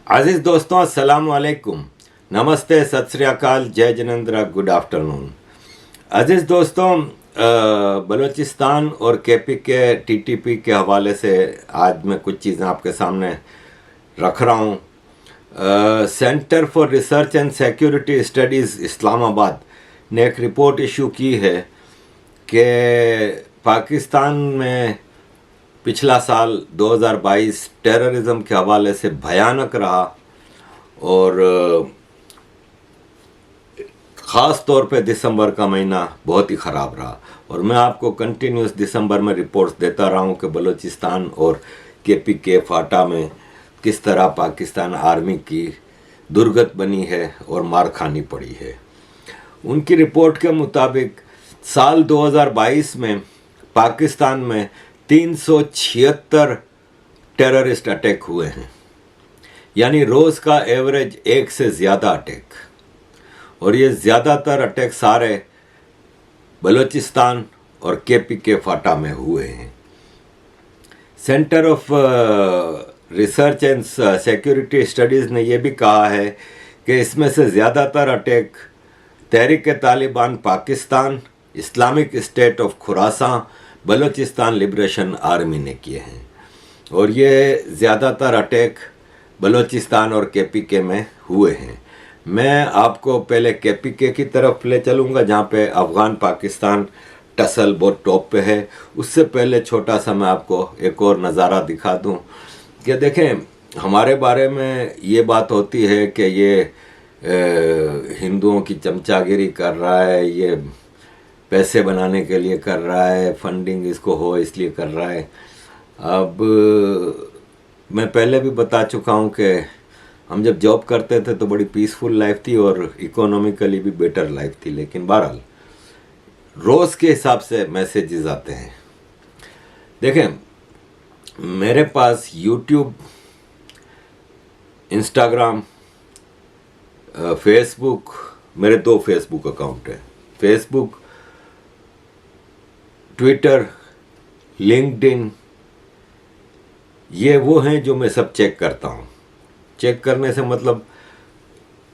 अजीज दोस्तों, अस्सलाम वालेकुम, नमस्ते, सत श्री अकाल, जय जिनेंद्र, गुड आफ्टरनून। अजीज दोस्तों, बलूचिस्तान और केपी के टीटीपी के हवाले से आज मैं कुछ चीज़ें आपके सामने रख रहा हूँ। Centre for research and security studies Islamabad ने एक रिपोर्ट इशू की है कि पाकिस्तान में पिछला साल 2022 टेररिज्म के हवाले से भयानक रहा और ख़ास तौर पे दिसंबर का महीना बहुत ही ख़राब रहा। और मैं आपको कंटिन्यूस दिसंबर में रिपोर्ट्स देता रहा हूँ कि बलूचिस्तान और केपी के फाटा में किस तरह पाकिस्तान आर्मी की दुर्गत बनी है और मार खानी पड़ी है। उनकी रिपोर्ट के मुताबिक साल 2022 में पाकिस्तान में 376 टेररिस्ट अटैक हुए हैं, यानी रोज़ का एवरेज एक से ज़्यादा अटैक। और ये ज़्यादातर अटैक सारे बलूचिस्तान और केपी के फाटा में हुए हैं। Centre of research and security studies ने यह भी कहा है कि इसमें से ज़्यादातर attack Tehreek Taliban Pakistan, Islamic state of Khorasan, Balochistan liberation army ने किए हैं। और ये ज़्यादातर अटैक बलूचिस्तान और केपीके में हुए हैं। मैं आपको पहले केपीके की तरफ ले चलूँगा, जहाँ पे अफ़गान पाकिस्तान टसल बहुत टॉप पे है। उससे पहले छोटा सा मैं आपको एक और नज़ारा दिखा दूँ कि देखें, हमारे बारे में ये बात होती है कि ये हिंदुओं की चमचागिरी कर रहा है, ये पैसे बनाने के लिए कर रहा है, फंडिंग इसको हो इसलिए कर रहा है। अब मैं पहले भी बता चुका हूँ कि हम जब जॉब करते थे तो बड़ी पीसफुल लाइफ थी और इकोनॉमिकली भी बेटर लाइफ थी, लेकिन बहरहाल रोज़ के हिसाब से मैसेजेस आते हैं। देखें, मेरे पास यूट्यूब, इंस्टाग्राम, फेसबुक, मेरे 2 फेसबुक अकाउंट हैं। फेसबुक, ट्विटर, लिंक्डइन, ये वो हैं जो मैं सब चेक करता हूँ। चेक करने से मतलब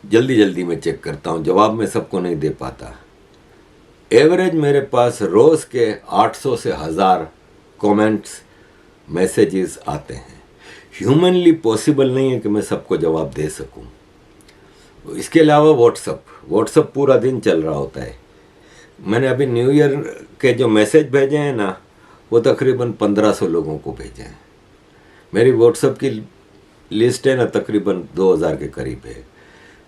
जल्दी जल्दी में चेक करता हूँ, जवाब मैं सबको नहीं दे पाता। एवरेज मेरे पास रोज़ के 800 से 1000 कमेंट्स, मैसेजेस आते हैं। ह्यूमनली पॉसिबल नहीं है कि मैं सबको जवाब दे सकूँ। इसके अलावा व्हाट्सअप पूरा दिन चल रहा होता है। मैंने अभी न्यू ईयर के जो मैसेज भेजे हैं ना, वो तकरीबन 1500 लोगों को भेजे हैं। मेरी व्हाट्सएप की लिस्ट है ना, तकरीबन 2000 के करीब है।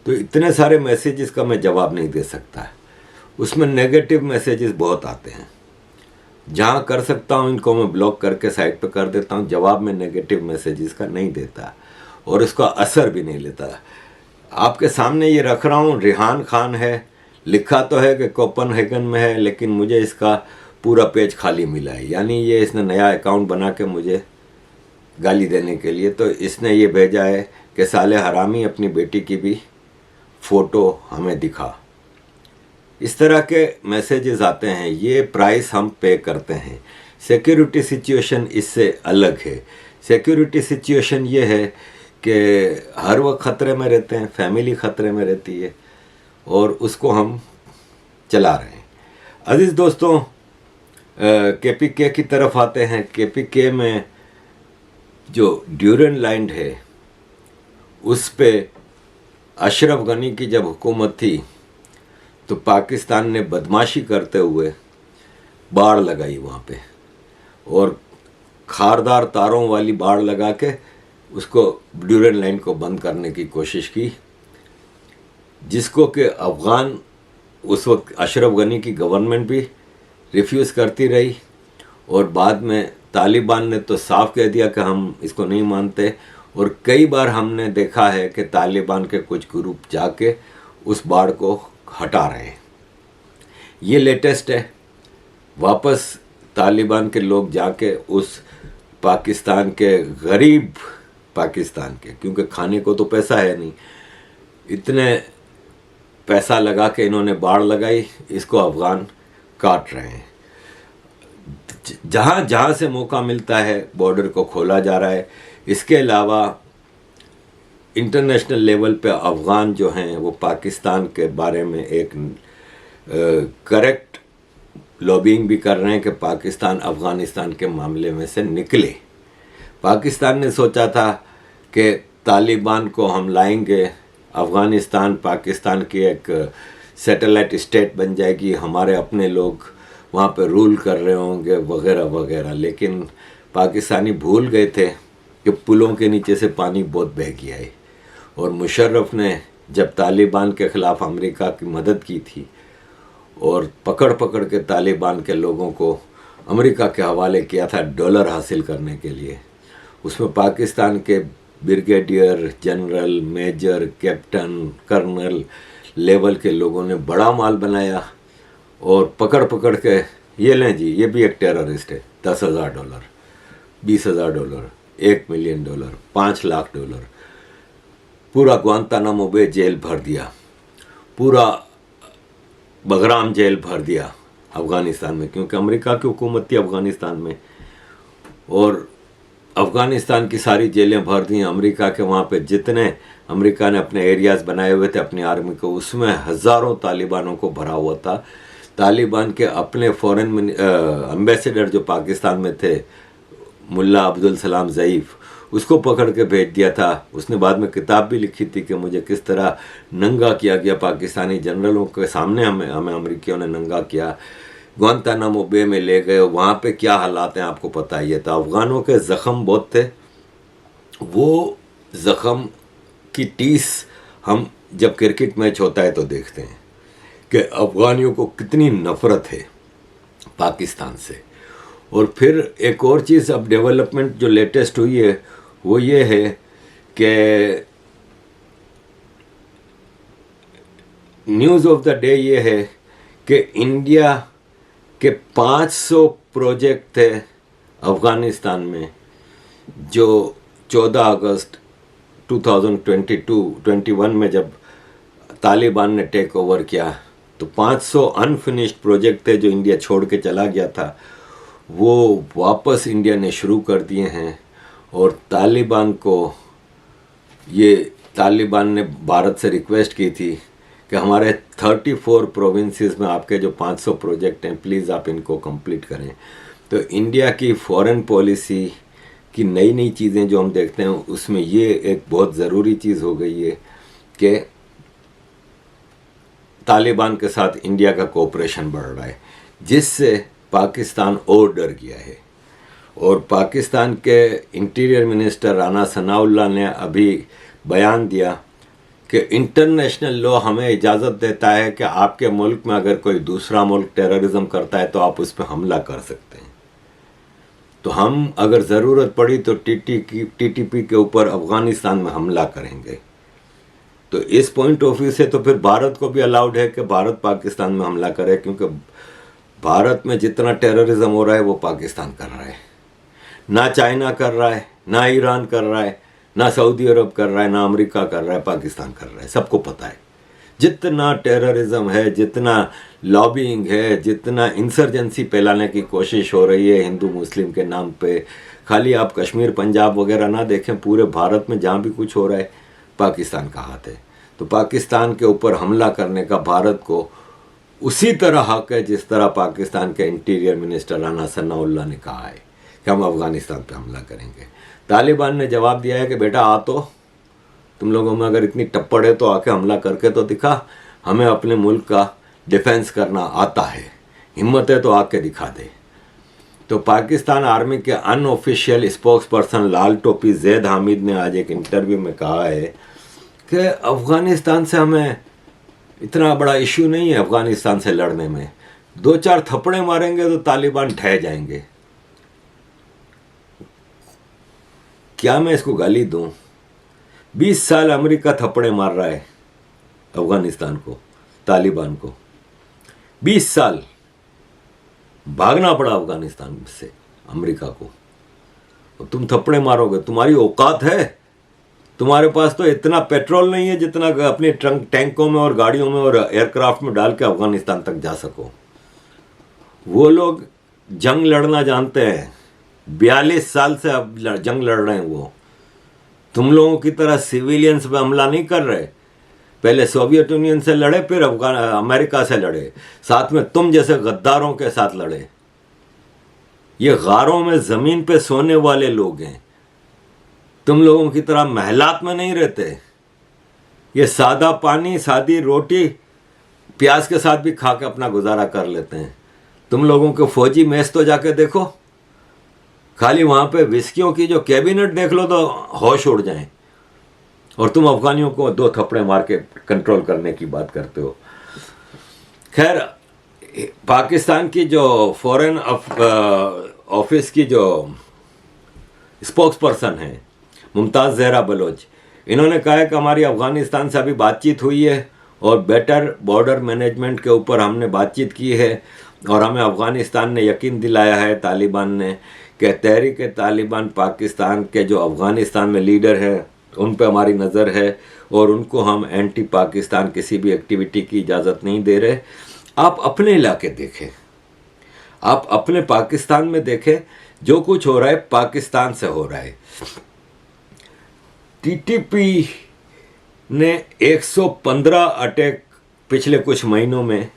तो इतने सारे मैसेजेस का मैं जवाब नहीं दे सकता। उसमें नेगेटिव मैसेजेस बहुत आते हैं। जहाँ कर सकता हूँ इनको मैं ब्लॉक करके साइड पे कर देता हूँ। जवाब में नेगेटिव मैसेजेस का नहीं देता और इसका असर भी नहीं लेता। आपके सामने ये रख रहा हूँ, रिहान खान है, लिखा तो है कि कोपनहेगन में है, लेकिन मुझे इसका पूरा पेज खाली मिला है। यानी ये इसने नया अकाउंट बना के मुझे गाली देने के लिए तो इसने ये भेजा है कि साले हरामी, अपनी बेटी की भी फ़ोटो हमें दिखा। इस तरह के मैसेजेस आते हैं। ये प्राइस हम पे करते हैं। सिक्योरिटी सिचुएशन इससे अलग है। सिक्योरिटी सिचुएशन ये है कि हर वक्त ख़तरे में रहते हैं, फैमिली ख़तरे में रहती है और उसको हम चला रहे हैं। अजीज़ दोस्तों, केपीके की तरफ आते हैं। केपीके में जो ड्यूरन लाइन है, उस पे अशरफ गनी की जब हुकूमत थी तो पाकिस्तान ने बदमाशी करते हुए बाड़ लगाई वहाँ पे और खारदार तारों वाली बाड़ लगा के उसको ड्यूरन लाइन को बंद करने की कोशिश की, जिसको कि अफ़गान, उस वक्त अशरफ गनी की गवर्नमेंट भी रिफ्यूज़ करती रही। और बाद में तालिबान ने तो साफ कह दिया कि हम इसको नहीं मानते। और कई बार हमने देखा है कि तालिबान के कुछ ग्रुप जाके उस बाड़ को हटा रहे हैं। ये लेटेस्ट है। वापस तालिबान के लोग जाके उस पाकिस्तान के गरीब पाकिस्तान के, क्योंकि खाने को तो पैसा है नहीं, इतने पैसा लगा के इन्होंने बाड़ लगाई, इसको अफ़गान काट रहे हैं। जहाँ जहाँ से मौका मिलता है बॉर्डर को खोला जा रहा है। इसके अलावा इंटरनेशनल लेवल पे अफ़गान जो हैं वो पाकिस्तान के बारे में एक करेक्ट लॉबिंग भी कर रहे हैं कि पाकिस्तान अफ़गानिस्तान के मामले में से निकले। पाकिस्तान ने सोचा था कि तालिबान को हम लाएंगे, अफ़गानिस्तान पाकिस्तान की एक सैटेलाइट स्टेट बन जाएगी, हमारे अपने लोग वहाँ पे रूल कर रहे होंगे वगैरह वगैरह। लेकिन पाकिस्तानी भूल गए थे कि पुलों के नीचे से पानी बहुत बह गया है। और मुशर्रफ ने जब तालिबान के ख़िलाफ़ अमेरिका की मदद की थी और पकड़ पकड़ के तालिबान के लोगों को अमेरिका के हवाले किया था डॉलर हासिल करने के लिए, उसमें पाकिस्तान के brigadier general, major, captain, colonel level के लोगों ने बड़ा माल बनाया और पकड़ पकड़ के ये लें जी, ये भी एक टेररिस्ट है, $10,000, $20,000, $1,000,000, $5,00,000, पूरा ग्वांतानामो बे जेल भर दिया, पूरा बगराम जेल भर दिया अफ़गानिस्तान में, क्योंकि अमेरिका की हुकूमत थी अफ़गानिस्तान में। और अफ़गानिस्तान की सारी जेलें भर दी अमेरिका के। वहाँ पे जितने अमेरिका ने अपने एरियाज़ बनाए हुए थे अपनी आर्मी को, उसमें हज़ारों तालिबानों को भरा हुआ था। तालिबान के अपने फॉरेन एम्बेसडर जो पाकिस्तान में थे, मुल्ला अब्दुल सलाम ज़ईफ़, उसको पकड़ के भेज दिया था। उसने बाद में किताब भी लिखी थी कि मुझे किस तरह नंगा किया गया पाकिस्तानी जनरलों के सामने, हमें अमेरिकियों ने नंगा किया, ग्वांतानामो बे में ले गए। वहाँ पे क्या हालात हैं आपको पता ही है। तो अफ़गानों के ज़ख़म बहुत थे। वो ज़ख़म की टीस हम जब क्रिकेट मैच होता है तो देखते हैं कि अफ़गानियों को कितनी नफ़रत है पाकिस्तान से। और फिर एक और चीज़ अब डेवलपमेंट जो लेटेस्ट हुई है वो ये है कि न्यूज़ ऑफ द डे ये है कि इंडिया के 500 प्रोजेक्ट थे अफ़गानिस्तान में जो 14 अगस्त 2021 में जब तालिबान ने टेक ओवर किया, तो 500 अनफिनिश्ड प्रोजेक्ट थे जो इंडिया छोड़ के चला गया था, वो वापस इंडिया ने शुरू कर दिए हैं। और तालिबान ने भारत से रिक्वेस्ट की थी कि हमारे 34 प्रोविंसेस में आपके जो 500 प्रोजेक्ट हैं प्लीज़ आप इनको कंप्लीट करें। तो इंडिया की फॉरेन पॉलिसी की नई नई चीज़ें जो हम देखते हैं उसमें ये एक बहुत ज़रूरी चीज़ हो गई है कि तालिबान के साथ इंडिया का कोऑपरेशन बढ़ रहा है, जिससे पाकिस्तान और डर गया है। और पाकिस्तान के इंटीरियर मिनिस्टर राना सनाउल्लाह ने अभी बयान दिया कि इंटरनेशनल लॉ हमें इजाज़त देता है कि आपके मुल्क में अगर कोई दूसरा मुल्क टेररिज्म करता है तो आप उस पर हमला कर सकते हैं। तो हम अगर ज़रूरत पड़ी तो टीटीपी के ऊपर अफ़गानिस्तान में हमला करेंगे। तो इस पॉइंट ऑफ व्यू से तो फिर भारत को भी अलाउड है कि भारत पाकिस्तान में हमला करे, क्योंकि भारत में जितना टेररिज्म हो रहा है वो पाकिस्तान कर रहा है। ना चाइना कर रहा है, ना ईरान कर रहा है, ना सऊदी अरब कर रहा है, ना अमेरिका कर रहा है, पाकिस्तान कर रहा है। सबको पता है जितना टेररिज्म है, जितना लॉबिंग है, जितना इंसर्जेंसी फैलाने की कोशिश हो रही है हिंदू मुस्लिम के नाम पे। खाली आप कश्मीर पंजाब वगैरह ना देखें, पूरे भारत में जहाँ भी कुछ हो रहा है पाकिस्तान का हाथ है। तो पाकिस्तान के ऊपर हमला करने का भारत को उसी तरह हक है जिस तरह पाकिस्तान के इंटीरियर मिनिस्टर राना सनाउल्लाह ने कहा है कि हम अफ़गानिस्तान पे हमला करेंगे। तालिबान ने जवाब दिया है कि बेटा आ तो, तुम लोगों में अगर इतनी टप्पड़ है तो आके हमला करके तो दिखा, हमें अपने मुल्क का डिफेंस करना आता है, हिम्मत है तो आके दिखा दे। तो पाकिस्तान आर्मी के अनऑफिशियल स्पोक्स पर्सन लाल टोपी जैद हामिद ने आज एक इंटरव्यू में कहा है कि अफ़गानिस्तान से हमें इतना बड़ा इशू नहीं है, अफ़गानिस्तान से लड़ने में 2-4 थप्पड़े मारेंगे तो तालिबान ढह जाएंगे। क्या मैं इसको गाली दूं? 20 साल अमेरिका थप्पड़े मार रहा है अफ़गानिस्तान को, तालिबान को। 20 साल भागना पड़ा अफ़गानिस्तान से अमेरिका को, और तुम थप्पड़े मारोगे? तुम्हारी औकात है? तुम्हारे पास तो इतना पेट्रोल नहीं है जितना अपने टैंकों में और गाड़ियों में और एयरक्राफ्ट में डाल के अफ़गानिस्तान तक जा सको। वो लोग जंग लड़ना जानते हैं, 42 साल से अब जंग लड़ रहे हैं वो। तुम लोगों की तरह सिविलियंस पे हमला नहीं कर रहे। पहले सोवियत यूनियन से लड़े, फिर अमेरिका से लड़े, साथ में तुम जैसे गद्दारों के साथ लड़े। ये गारों में जमीन पे सोने वाले लोग हैं, तुम लोगों की तरह महलात में नहीं रहते। ये सादा पानी, सादी रोटी प्याज के साथ भी खा के अपना गुजारा कर लेते हैं। तुम लोगों के फौजी मेस तो जाके देखो, खाली वहां पे विस्कियों की जो कैबिनेट देख लो तो होश उड़ जाए, और तुम अफगानियों को 2 थप्पड़े मार के कंट्रोल करने की बात करते हो। खैर, पाकिस्तान की जो फॉरेन ऑफिस की जो स्पोक्स पर्सन है मुमताज़ जहरा बलोच, इन्होंने कहा है कि हमारी अफगानिस्तान से अभी बातचीत हुई है और बेटर बॉर्डर मैनेजमेंट के ऊपर हमने बातचीत की है, और हमें अफगानिस्तान ने यकीन दिलाया है, तालिबान ने, कि तहरीक तालिबान पाकिस्तान के जो अफगानिस्तान में लीडर हैं उन पर हमारी नज़र है, और उनको हम एंटी पाकिस्तान किसी भी एक्टिविटी की इजाज़त नहीं दे रहे। आप अपने इलाके देखें, आप अपने पाकिस्तान में देखें, जो कुछ हो रहा है पाकिस्तान से हो रहा है। टीटीपी ने 115 अटैक पिछले कुछ महीनों में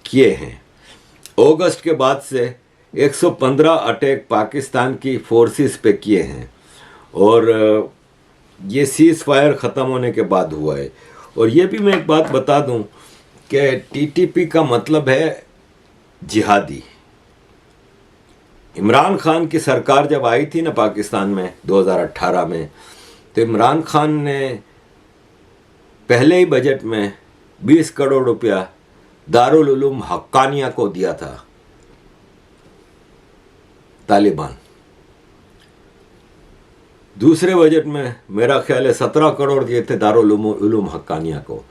किए हैं। अगस्त के बाद से 115 अटैक पाकिस्तान की फोर्सेस पे किए हैं, और ये सीज़ फायर ख़त्म होने के बाद हुआ है। और ये भी मैं एक बात बता दूं कि टीटीपी का मतलब है जिहादी। इमरान खान की सरकार जब आई थी ना पाकिस्तान में 2018 में, तो इमरान खान ने पहले ही बजट में 20 करोड़ रुपया दारुल उलूम हक्कानिया को दिया था तालिबान। दूसरे बजट में मेरा ख्याल है 17 करोड़ दिए थे दारुल उलूम हक्कानिया को।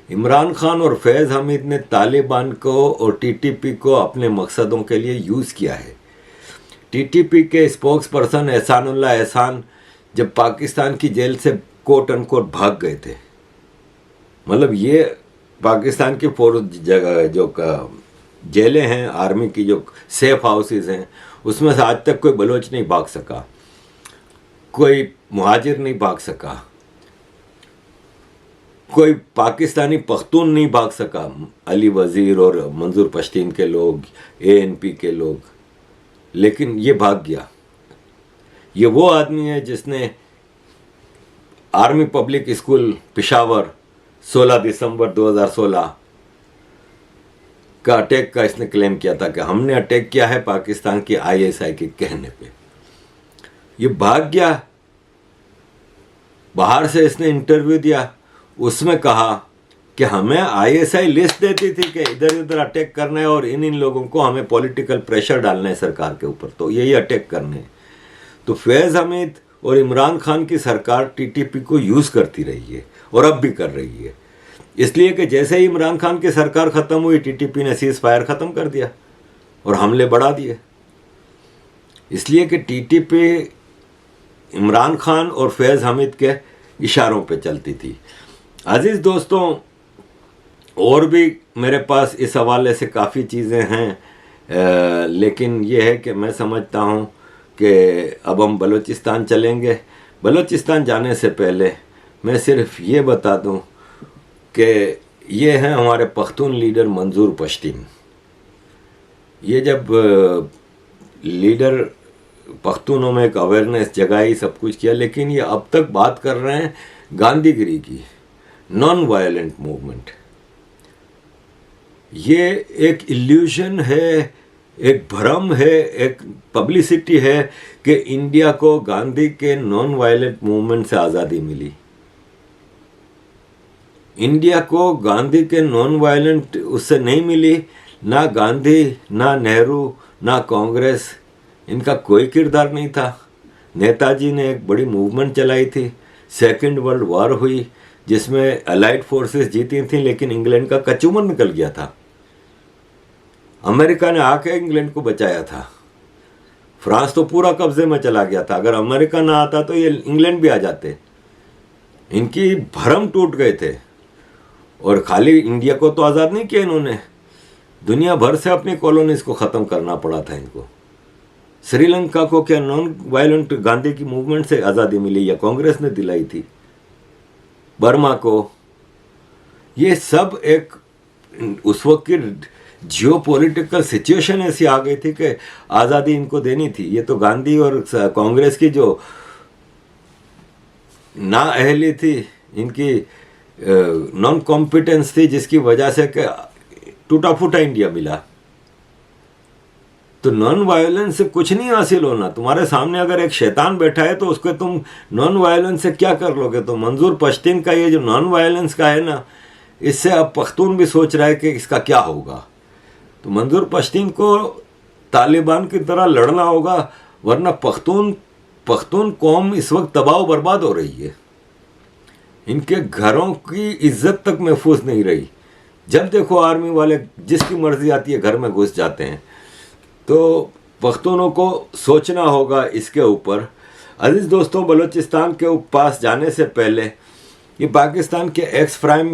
इमरान खान और फैज़ हमीद ने तालिबान को और टीटीपी को अपने मकसदों के लिए यूज़ किया है। टीटीपी के स्पोक्स पर्सन एहसानुल्लाह एहसान जब पाकिस्तान की जेल से कोट अनकोट भाग गए थे, मतलब ये पाकिस्तान की जगह जो जेलें हैं, आर्मी की जो सेफ हाउसेस हैं, उसमें से आज तक कोई बलोच नहीं भाग सका, कोई मुहाजिर नहीं भाग सका, कोई पाकिस्तानी पख्तून नहीं भाग सका। अली वज़ीर और मंजूर पश्तीन के लोग, एएनपी के लोग, लेकिन ये भाग गया। ये वो आदमी है जिसने आर्मी पब्लिक स्कूल पेशावर 16 दिसंबर 2016 का अटैक का इसने क्लेम किया था कि हमने अटैक किया है पाकिस्तान की आईएसआई के कहने पे। ये भाग गया, बाहर से इसने इंटरव्यू दिया, उसमें कहा कि हमें आईएसआई लिस्ट देती थी कि इधर उधर अटैक करना है और इन लोगों को हमें पॉलिटिकल प्रेशर डालना है सरकार के ऊपर, तो यही अटैक करने हैं। तो फैज़ हमीद और इमरान खान की सरकार टीटीपी को यूज़ करती रही है और अब भी कर रही है, इसलिए कि जैसे ही इमरान खान की सरकार ख़त्म हुई टीटीपी ने सीज़ फायर ख़त्म कर दिया और हमले बढ़ा दिए। इसलिए कि टीटीपी इमरान खान और फैज़ हमीद के इशारों पे चलती थी। अजीज़ दोस्तों, और भी मेरे पास इस हवाले से काफ़ी चीज़ें हैं, लेकिन ये है कि मैं समझता हूँ कि अब हम बलूचिस्तान चलेंगे। बलूचिस्तान जाने से पहले मैं सिर्फ ये बता दूँ कि ये हैं हमारे पख्तून लीडर मंजूर पश्तीन। ये जब लीडर पख्तूनों में एक अवेयरनेस जगाई, सब कुछ किया, लेकिन ये अब तक बात कर रहे हैं गांधीगिरी की, नॉन वायलेंट मूवमेंट। ये एक इल्यूजन है, एक भ्रम है, एक पब्लिसिटी है कि इंडिया को गांधी के नॉन वायलेंट मूवमेंट से आज़ादी मिली। इंडिया को गांधी के नॉन वायलेंट उससे नहीं मिली। ना गांधी, ना नेहरू, ना कांग्रेस, इनका कोई किरदार नहीं था। नेताजी ने एक बड़ी मूवमेंट चलाई थी, सेकेंड वर्ल्ड वॉर हुई जिसमें अलाइड फोर्सेस जीती थी, लेकिन इंग्लैंड का कचूमर निकल गया था। अमेरिका ने आके इंग्लैंड को बचाया था। फ्रांस तो पूरा कब्जे में चला गया था, अगर अमेरिका ना आता तो ये इंग्लैंड भी आ जाते। इनकी भरम टूट गए थे, और खाली इंडिया को तो आज़ाद नहीं किया इन्होंने, दुनिया भर से अपनी कॉलोनीज को ख़त्म करना पड़ा था इनको। श्रीलंका को क्या नॉन वायलेंट गांधी की मूवमेंट से आज़ादी मिली या कांग्रेस ने दिलाई थी? बर्मा को, ये सब एक उस वक्त की जियो पॉलिटिकल सिचुएशन ऐसी आ गई थी कि आज़ादी इनको देनी थी। ये तो गांधी और कांग्रेस की जो ना अहली थी, इनकी नॉन कॉम्पिटेंस थी, जिसकी वजह से टूटा फूटा इंडिया मिला। तो नॉन वायलेंस से कुछ नहीं हासिल होना। तुम्हारे सामने अगर एक शैतान बैठा है तो उसको तुम नॉन वायलेंस से क्या कर लोगे? तो मंजूर पश्तीन का ये जो नॉन वायलेंस का है ना, इससे अब पख्तून भी सोच रहा है कि इसका क्या होगा। तो मंजूर पश्तीन को तालिबान की तरह लड़ना होगा, वरना पख्तून कौम इस वक्त तबाह बर्बाद हो रही है। इनके घरों की इज्जत तक महफूज नहीं रही। जब देखो आर्मी वाले जिसकी मर्जी आती है घर में घुस जाते हैं। तो पख्तूनों को सोचना होगा इसके ऊपर। अजीज दोस्तों, बलूचिस्तान के पास जाने से पहले ये पाकिस्तान के ex foreign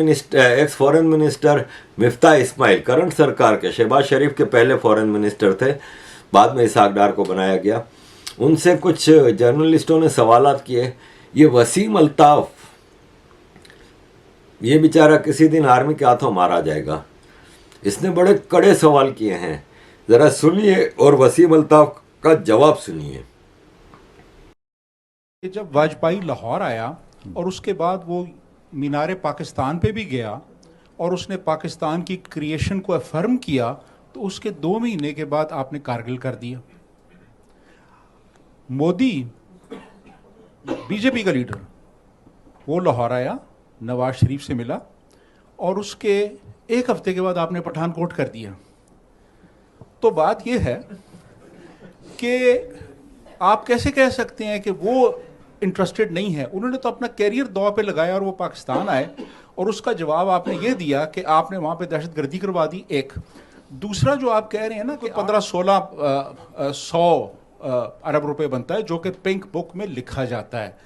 minister Miftah Ismail, current सरकार के, शहबाज शरीफ के पहले फॉरेन मिनिस्टर थे, बाद में इसहाक डार को बनाया गया। उनसे कुछ जर्नलिस्टों ने सवालात किए। ये वसीम अल्ताफ, ये बेचारा किसी दिन आर्मी के हाथों मारा जाएगा। इसने बड़े कड़े सवाल किए हैं, ज़रा सुनिए और वसीम अल्ताफ का जवाब सुनिए। जब वाजपेयी लाहौर आया और उसके बाद वो मीनार पाकिस्तान पे भी गया और उसने पाकिस्तान की क्रिएशन को अफर्म किया, तो उसके 2 महीने के बाद आपने कारगिल कर दिया। मोदी बीजेपी का लीडर, वो लाहौर आया, नवाज शरीफ से मिला और उसके 1 हफ्ते के बाद आपने पठानकोट कर दिया। तो बात यह है कि आप कैसे कह सकते हैं कि वो इंटरेस्टेड नहीं है? उन्होंने तो अपना कैरियर दांव पे लगाया और वो पाकिस्तान आए, और उसका जवाब आपने ये दिया कि आपने वहाँ पे दहशतगर्दी करवा दी। एक दूसरा जो आप कह रहे हैं ना कि 15-16-100 अरब रुपए बनता है, जो कि पिंक बुक में लिखा जाता है,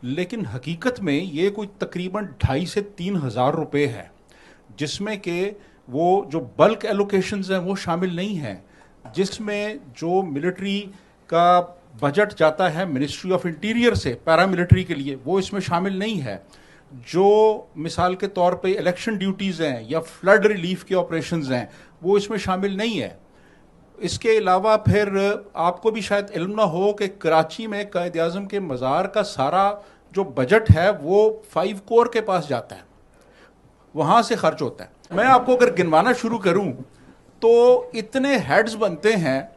लेकिन हकीकत में ये कोई तकरीबन 2,500 से 3,000 रुपये है, जिसमें कि वो जो बल्क एलोकेशंस हैं वो शामिल नहीं हैं, जिसमें जो मिलिट्री का बजट जाता है मिनिस्ट्री ऑफ इंटीरियर से पैरामिलिट्री के लिए, वो इसमें शामिल नहीं है। जो मिसाल के तौर पे इलेक्शन ड्यूटीज़ हैं या फ्लड रिलीफ के ऑपरेशंस हैं, वो इसमें शामिल नहीं है। इसके अलावा फिर आपको भी शायद इल्म ना हो कि कराची में कायद आज़म के मज़ार का सारा जो बजट है वो 5 कोर के पास जाता है, वहाँ से खर्च होता है। मैं आपको अगर गिनवाना शुरू करूँ तो इतने हेड्स बनते हैं।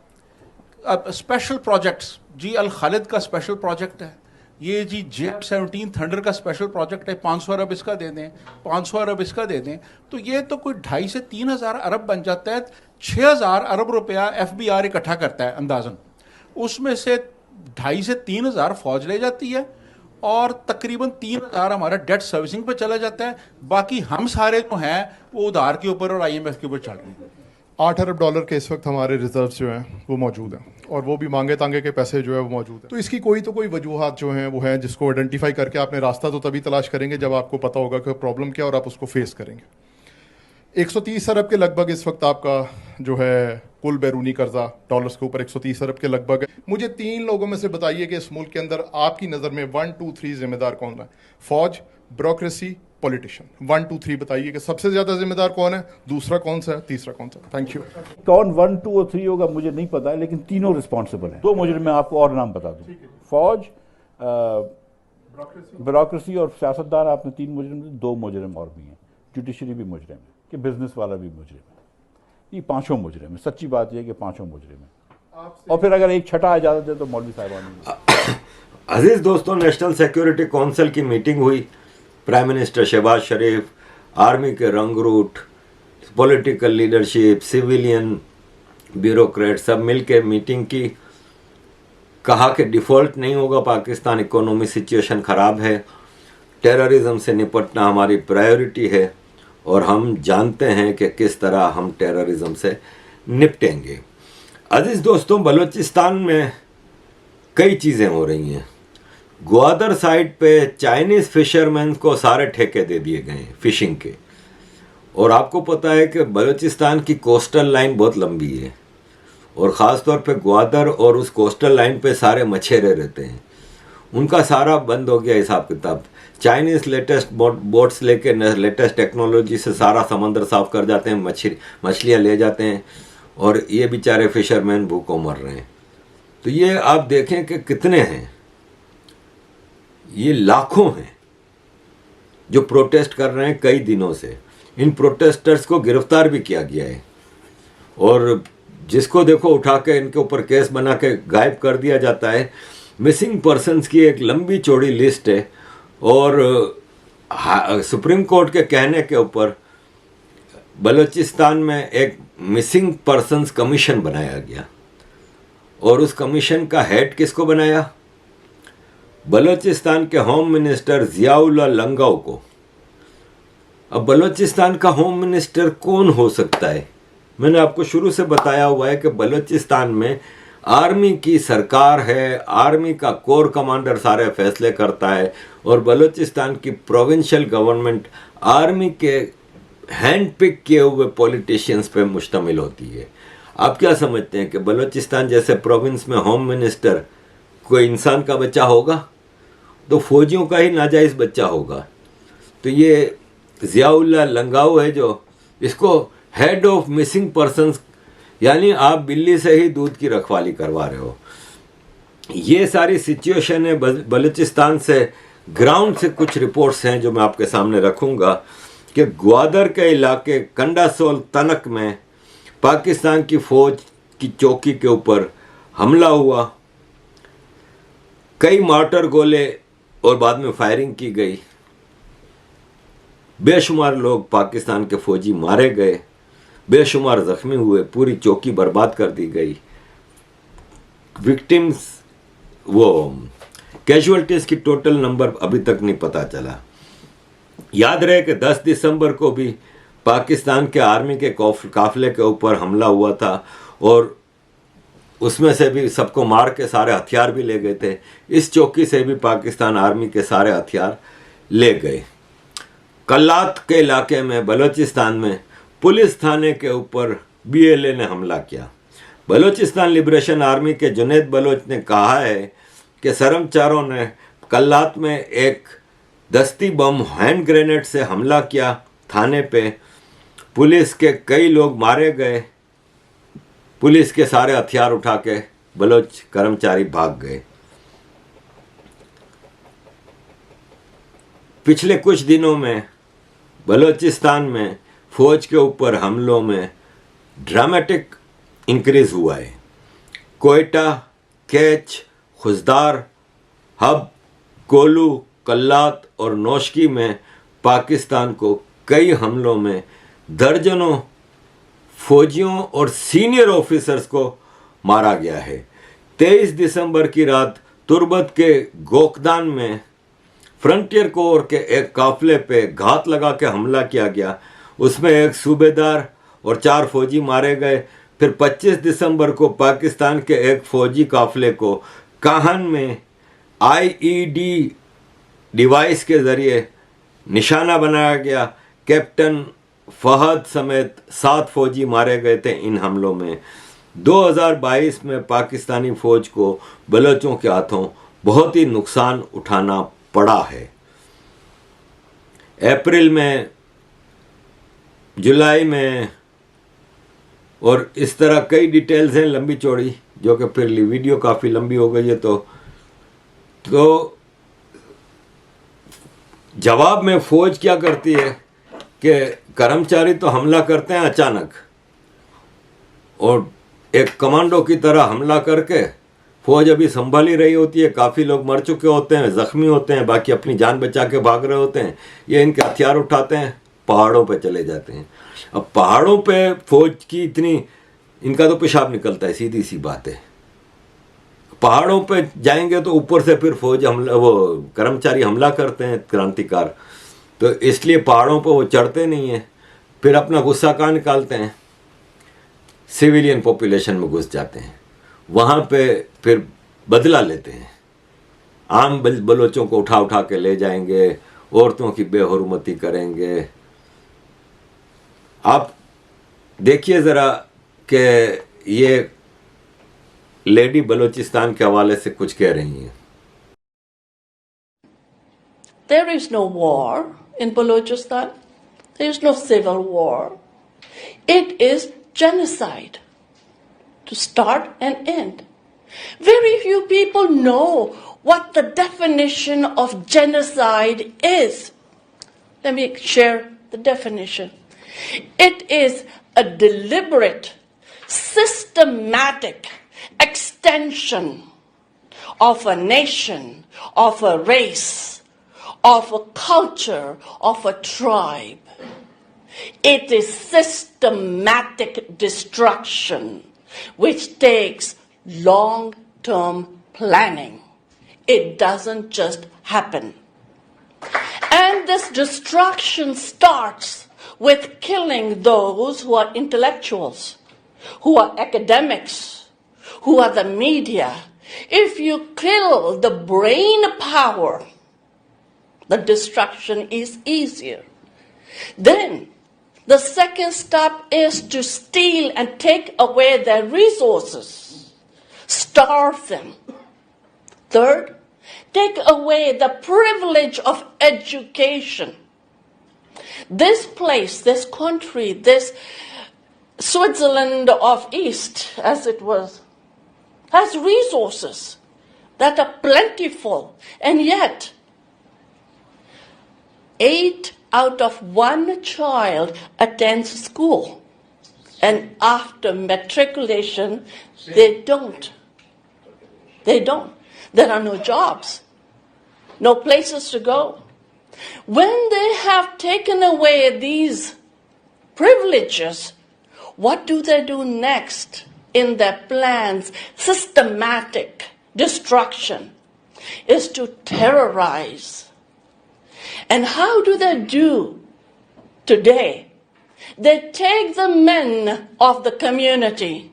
अब स्पेशल प्रोजेक्ट्स, जी अल खालिद का स्पेशल प्रोजेक्ट है, ये जी J-17 थंडर का स्पेशल प्रोजेक्ट है, 500 अरब इसका दे दें, 500 अरब इसका दे दें, तो ये तो कोई 2,500 से 3,000 अरब बन जाता है। 6,000 अरब रुपया FBR इकट्ठा करता है अंदाजन, उसमें से 2,500 से 3,000 फौज ले जाती है और तकरीबन 3,000 हमारा डेट सर्विसिंग पे चला जाता है। बाकी हम सारे जो हैं वो उधार के ऊपर और IMF के ऊपर चल रहे हैं। 8 अरब डॉलर के इस वक्त हमारे रिजर्व जो हैं वो मौजूद हैं, और वो भी मांगे तांगे के पैसे जो है वो मौजूद हैं। तो इसकी कोई वजूहात जो हैं वो हैं, जिसको आइडेंटिफाई करके आपने रास्ता तो तभी तलाश करेंगे जब आपको पता होगा कि प्रॉब्लम क्या है और आप उसको फेस करेंगे। 130 अरब के लगभग इस वक्त आपका जो है कुल बैरूनी कर्जा डॉलर्स के ऊपर 130 अरब के लगभग है। मुझे 3 लोगों में से बताइए कि इस मुल्क के अंदर आपकी नज़र में 1, 2, 3 जिम्मेदार कौन है? फौज, ब्यूरोक्रेसी, पॉलिटिशियन। 1, 2, 3 बताइए कि सबसे ज्यादा जिम्मेदार कौन है, दूसरा कौन सा है, तीसरा कौन सा? Thank you. कौन 1, 2 और 3 होगा मुझे नहीं पता है, लेकिन तीनों रिस्पॉन्सिबल हैं। 2 मुजरिम मैं आपको और नाम बता दूं, फौज, ब्यूरोक्रेसी और सियासतदान। आपने 3 मुजरिम, 2 मुजरिम और भी हैं, जुडिशरी भी मुजरिम है, कि बिजनेस वाला भी मुजरिम है। ये 5 मुजरिम है। सच्ची बात यह है कि 5 मुजरिम है, और फिर अगर एक छठा इजाजत दे तो मौलवी साहब। अजीज दोस्तों, नेशनल सिक्योरिटी काउंसिल की मीटिंग हुई। प्राइम मिनिस्टर शहबाज शरीफ, आर्मी के रंगरूट, पॉलिटिकल लीडरशिप, सिविलियन, ब्यूरोक्रेट सब मिलकर मीटिंग की। कहा कि डिफ़ॉल्ट नहीं होगा पाकिस्तान, इकोनॉमी सिचुएशन ख़राब है, टेररिज्म से निपटना हमारी प्रायोरिटी है और हम जानते हैं कि किस तरह हम टेररिज्म से निपटेंगे। अजीज़ दोस्तों, बलूचिस्तान में कई चीज़ें हो रही हैं। ग्वादर साइड पे चाइनीज़ फिशरमैन को सारे ठेके दे दिए गए हैं फिशिंग के, और आपको पता है कि बलूचिस्तान की कोस्टल लाइन बहुत लंबी है और ख़ास तौर पे ग्वादर और उस कोस्टल लाइन पे सारे मछेरे रहते हैं, उनका सारा बंद हो गया हिसाब किताब। चाइनीज़ लेटेस्ट बोट्स लेके लेटेस्ट टेक्नोलॉजी से सारा समंदर साफ कर जाते हैं, मछलियाँ ले जाते हैं, और ये बेचारे फिशरमैन भूखों मर रहे हैं। तो ये आप देखें कि कितने हैं, ये लाखों हैं जो प्रोटेस्ट कर रहे हैं कई दिनों से। इन प्रोटेस्टर्स को गिरफ्तार भी किया गया है, और जिसको देखो उठा के इनके ऊपर केस बना के गायब कर दिया जाता है। मिसिंग पर्सन्स की एक लंबी चौड़ी लिस्ट है, और सुप्रीम कोर्ट के कहने के ऊपर बलूचिस्तान में एक मिसिंग पर्सन्स कमीशन बनाया गया, और उस कमीशन का हेड किसको बनाया? बलूचिस्तान के होम मिनिस्टर ज़ियाउल्लाह लंगाओ को। अब बलूचिस्तान का होम मिनिस्टर कौन हो सकता है? मैंने आपको शुरू से बताया हुआ है कि बलूचिस्तान में आर्मी की सरकार है, आर्मी का कोर कमांडर सारे फैसले करता है, और बलूचिस्तान की प्रोविंशियल गवर्नमेंट आर्मी के हैंड पिक किए हुए पॉलिटिशियंस पे मुश्तमिल होती है। आप क्या समझते हैं कि बलूचिस्तान जैसे प्रोविंस में होम मिनिस्टर कोई इंसान का बच्चा होगा? तो फौजियों का ही नाजायज़ बच्चा होगा। तो ये ज़ियाउल्लाह लंगाओ है जो इसको हेड ऑफ मिसिंग पर्सन्स, यानी आप बिल्ली से ही दूध की रखवाली करवा रहे हो। ये सारी सिचुएशन है बलूचिस्तान से। ग्राउंड से कुछ रिपोर्ट्स हैं जो मैं आपके सामने रखूंगा कि ग्वादर के इलाके कंडासोल तनक में पाकिस्तान की फ़ौज की चौकी के ऊपर हमला हुआ, कई मार्टर गोले और बाद में फायरिंग की गई, बेशुमार लोग पाकिस्तान के फौजी मारे गए, बेशुमार जख्मी हुए, पूरी चौकी बर्बाद कर दी गई। विक्टिम्स वो कैजुअल्टीज़ की टोटल नंबर अभी तक नहीं पता चला। याद रहे कि 10 दिसंबर को भी पाकिस्तान के आर्मी के काफिले के ऊपर हमला हुआ था, और उसमें से भी सबको मार के सारे हथियार भी ले गए थे। इस चौकी से भी पाकिस्तान आर्मी के सारे हथियार ले गए। कल्लात के इलाके में बलूचिस्तान में पुलिस थाने के ऊपर BLA ने हमला किया। बलूचिस्तान लिबरेशन आर्मी के जुनैद बलोच ने कहा है कि सरमचारों ने कल्लात में एक दस्ती बम हैंड ग्रेनेड से हमला किया थाने पे, पुलिस के कई लोग मारे गए, पुलिस के सारे हथियार उठा के बलोच कर्मचारी भाग गए। पिछले कुछ दिनों में बलूचिस्तान में फौज के ऊपर हमलों में ड्रामेटिक इंक्रीज हुआ है। कोयटा, कैच, खुजदार, हब, कोलू, कल्लात और नौशकी में पाकिस्तान को कई हमलों में दर्जनों फौजियों और सीनियर ऑफिसर्स को मारा गया है। 23 दिसंबर की रात तुर्बत के गोकदान में फ्रंटियर कोर के एक काफिले पे घात लगा के हमला किया गया। उसमें एक सूबेदार और 4 फौजी मारे गए। फिर 25 दिसंबर को पाकिस्तान के एक फौजी काफिले को काहन में IED डिवाइस के ज़रिए निशाना बनाया गया। कैप्टन फहद समेत 7 फौजी मारे गए थे इन हमलों में। 2022 में पाकिस्तानी फ़ौज को बलोचों के हाथों बहुत ही नुकसान उठाना पड़ा है। अप्रैल में, जुलाई में, और इस तरह कई डिटेल्स हैं लंबी चौड़ी, जो कि फिर वीडियो काफ़ी लंबी हो गई है। तो जवाब में फ़ौज क्या करती है कि कर्मचारी तो हमला करते हैं अचानक, और एक कमांडो की तरह हमला करके फ़ौज अभी संभाल ही रही होती है। काफ़ी लोग मर चुके होते हैं, ज़ख्मी होते हैं, बाकी अपनी जान बचा के भाग रहे होते हैं। ये इनके हथियार उठाते हैं, पहाड़ों पे चले जाते हैं। अब पहाड़ों पे फ़ौज की इतनी, इनका तो पेशाब निकलता है, सीधी सी बात है। पहाड़ों पे जाएंगे तो ऊपर से फिर फौज हमला, वो कर्मचारी हमला करते हैं क्रांतिकार, तो इसलिए पहाड़ों पे वो चढ़ते नहीं हैं। फिर अपना गुस्सा कहाँ निकालते हैं? सिविलियन पॉपुलेशन में घुस जाते हैं, वहाँ पे फिर बदला लेते हैं। आम बलोचों को उठा उठा के ले जाएंगे, औरतों की बेहुरमती करेंगे। आप देखिए ज़रा कि ये लेडी बलूचिस्तान के हवाले से कुछ कह रही हैं। There is no war in Balochistan. There is no civil war. It is genocide to start and end. Very few people know what the definition of genocide is. Let me share the definition. It is a deliberate, systematic extension of a nation, of a race, of a culture, of a tribe. It is systematic destruction which takes long-term planning. It doesn't just happen. And this destruction starts with killing those who are intellectuals, who are academics, who are the media. If you kill the brain power, the destruction is easier. Then the second step is to steal and take away their resources, starve them. Third, take away the privilege of education. This place, this country, this Switzerland of East, as it was, has resources that are plentiful, and yet 8 out of 1 child attends school, and after matriculation, they don't. They don't. There are no jobs, no places to go. When they have taken away these privileges, what do they do next in their plans? Systematic destruction is to terrorize. And how do they do today? They take the men of the community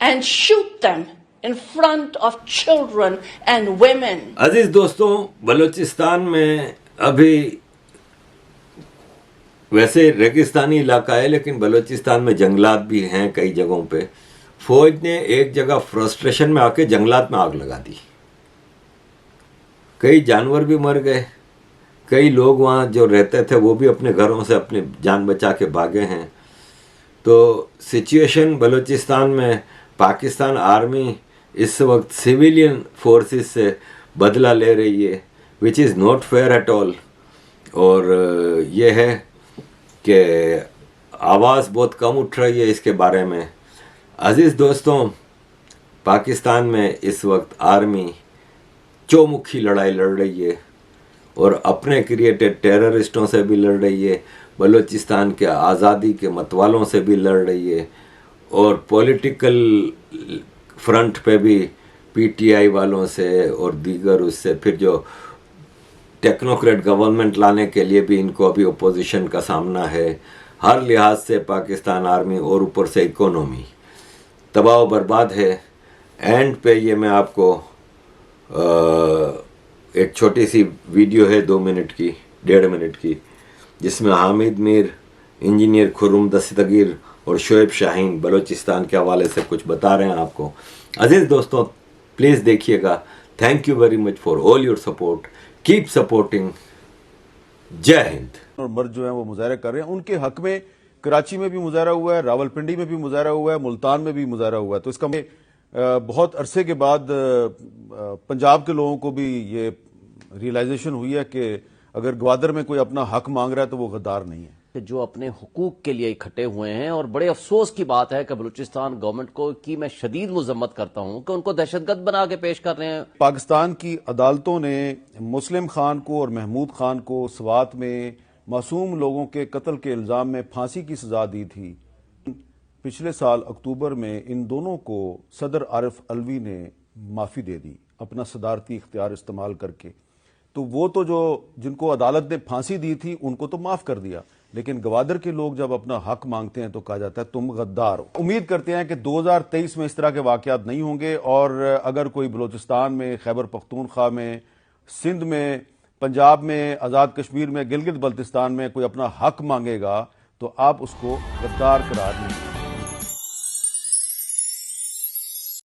and shoot them in front of children and women. अजीज दोस्तों, बलूचिस्तान में अभी वैसे रेगिस्तानी इलाका है, लेकिन बलूचिस्तान में जंगलात भी हैं कई जगहों पे। फौज ने एक जगह फ्रस्ट्रेशन में आके जंगलात में आग लगा दी, कई जानवर भी मर गए, कई लोग वहाँ जो रहते थे वो भी अपने घरों से अपनी जान बचा के भागे हैं। तो सिचुएशन बलूचिस्तान में, पाकिस्तान आर्मी इस वक्त सिविलियन फोर्सेस से बदला ले रही है, which is not fair at all. और ये है कि आवाज़ बहुत कम उठ रही है इसके बारे में। अजीज़ दोस्तों, पाकिस्तान में इस वक्त आर्मी चौमुखी लड़ाई लड़ रही है और अपने क्रिएटेड टेररिस्टों से भी लड़ रही है, बलूचिस्तान के आज़ादी के मतवालों से भी लड़ रही है, और पॉलिटिकल फ्रंट पे भी पीटीआई वालों से और दीगर उससे, फिर जो टेक्नोक्रेट गवर्नमेंट लाने के लिए भी इनको अभी ओपोजिशन का सामना है। हर लिहाज से पाकिस्तान आर्मी और ऊपर से इकोनॉमी तबाह बर्बाद है। एंड पे ये मैं आपको एक छोटी सी वीडियो है 2 मिनट की, 1.5 मिनट की, जिसमें हामिद मीर, इंजीनियर खुर्रम दस्तगीर और शोएब शाहीन बलूचिस्तान के हवाले से कुछ बता रहे हैं आपको। अजीज़ दोस्तों, प्लीज़ देखिएगा। Thank you very much for all your support, keep supporting. जय हिंद। और मर्द जो है वो मुजाहरा कर रहे हैं, उनके हक में कराची में भी मुजाहरा हुआ है, रावलपिंडी में भी मुजाहरा हुआ है, मुल्तान में भी मुजाहरा हुआ है। तो इसका बहुत अरसे के बाद पंजाब के लोगों को भी ये रियलाइजेशन हुई है कि अगर ग्वादर में कोई अपना हक मांग रहा है तो वो गद्दार नहीं है, जो अपने हुकूक के लिए इकट्ठे हुए हैं। और बड़े अफसोस की बात है कि बलूचिस्तान गवर्नमेंट को की मैं शदीद मुजम्मत करता हूं कि उनको दहशतगर्द बना के पेश कर रहे हैं। पाकिस्तान की अदालतों ने मुस्लिम खान को और महमूद खान को स्वात में मासूम लोगों के कत्ल के इल्जाम में फांसी की सजा दी थी। पिछले साल अक्टूबर में इन दोनों को सदर आरिफ अलवी ने माफ़ी दे दी अपना सदारती इख्तियार इस्तेमाल करके। तो वो तो जो जिनको अदालत ने फांसी दी थी उनको तो माफ़ कर दिया, लेकिन गवादर के लोग जब अपना हक मांगते हैं तो कहा जाता है तुम गद्दार हो। उम्मीद करते हैं कि 2023 में इस तरह के वाकयात नहीं होंगे, और अगर कोई बलूचिस्तान में, खैबर पख्तूनख्वा में, सिंध में, पंजाब में, आज़ाद कश्मीर में, गिलगित बल्तिस्तान में कोई अपना हक मांगेगा तो आप उसको गद्दार करार नहीं देंगे।